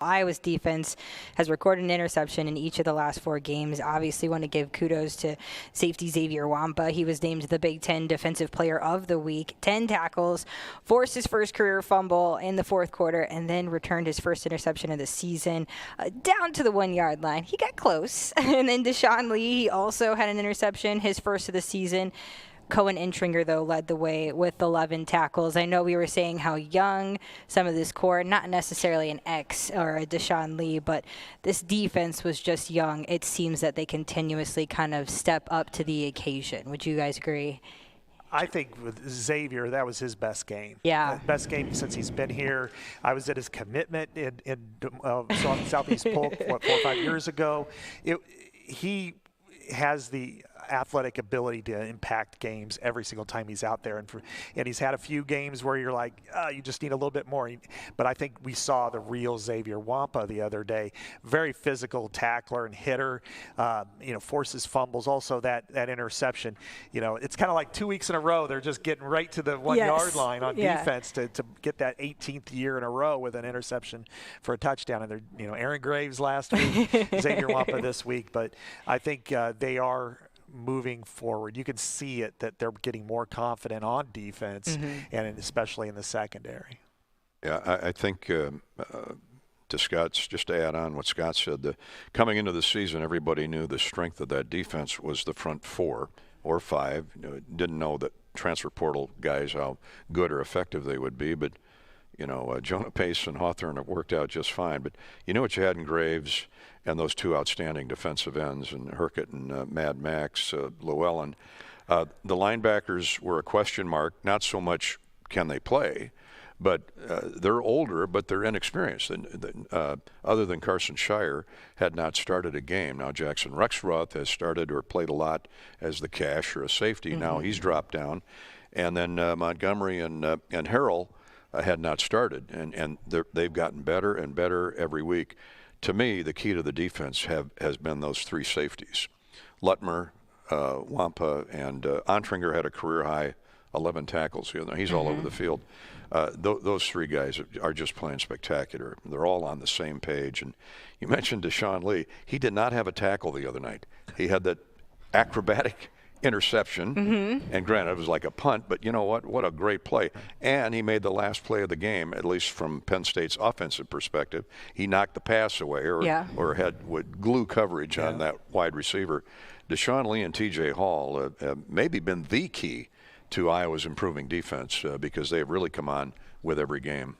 Iowa's defense has recorded an interception in each of the last 4 games. Obviously want to give kudos to safety Xavier Nwankpa. He was named the Big Ten Defensive Player of the Week. 10 tackles, forced his first career fumble in the fourth quarter, and then returned his first interception of the season down to the 1-yard line. He got close. And then Deshaun Lee, he also had an interception, his first of the season. Cohen Intringer, though, led the way with 11 tackles. I know we were saying how young some of this core, not necessarily an X or a Deshaun Lee, but this defense was just young. It seems that they continuously kind of step up to the occasion. Would you guys agree? I think with Xavier, that was his best game. Yeah. Best game since he's been here. I was at his commitment in Southeast Polk, 4 or 5 years ago. He has the athletic ability to impact games every single time he's out there. And he's had a few games where you're like, you just need a little bit more. But I think we saw the real Xavier Nwankpa the other day. Very physical tackler and hitter, forces fumbles. Also that interception, it's kind of like 2 weeks in a row. They're just getting right to the 1-yard line on defense to get that 18th year in a row with an interception for a touchdown. And they're, Aaron Graves last week, Xavier Nwankpa this week. But I think they are moving forward. You can see it that they're getting more confident on defense, and especially in the secondary. Yeah, I think to Scott's, just to add on what Scott said, coming into the season, everybody knew the strength of that defense was the front 4 or 5. Didn't know that transfer portal guys, how good or effective they would be, but Jonah Pace and Hawthorne have worked out just fine. But you know what you had in Graves and those 2 outstanding defensive ends, and Herkett and Mad Max Llewellyn. The linebackers were a question mark. Not so much can they play, but they're older, but they're inexperienced. Other than Carson Shire, had not started a game. Now Jackson Rexroth has started or played a lot as the cash or a safety. Now he's dropped down. And then Montgomery and Harrell had not started, and they've gotten better and better every week. To me, the key to the defense has been those 3 safeties. Lutmer, Nwankpa, and Ontringer had a career-high 11 tackles. He's all over the field. Those 3 guys are just playing spectacular. They're all on the same page. And you mentioned Deshaun Lee. He did not have a tackle the other night. He had that acrobatic interception, and granted it was like a punt, but you know what a great play. And he made the last play of the game, at least from Penn State's offensive perspective. He knocked the pass away or would glue coverage on that wide receiver. Deshaun Lee and TJ Hall have maybe been the key to Iowa's improving defense because they have really come on with every game.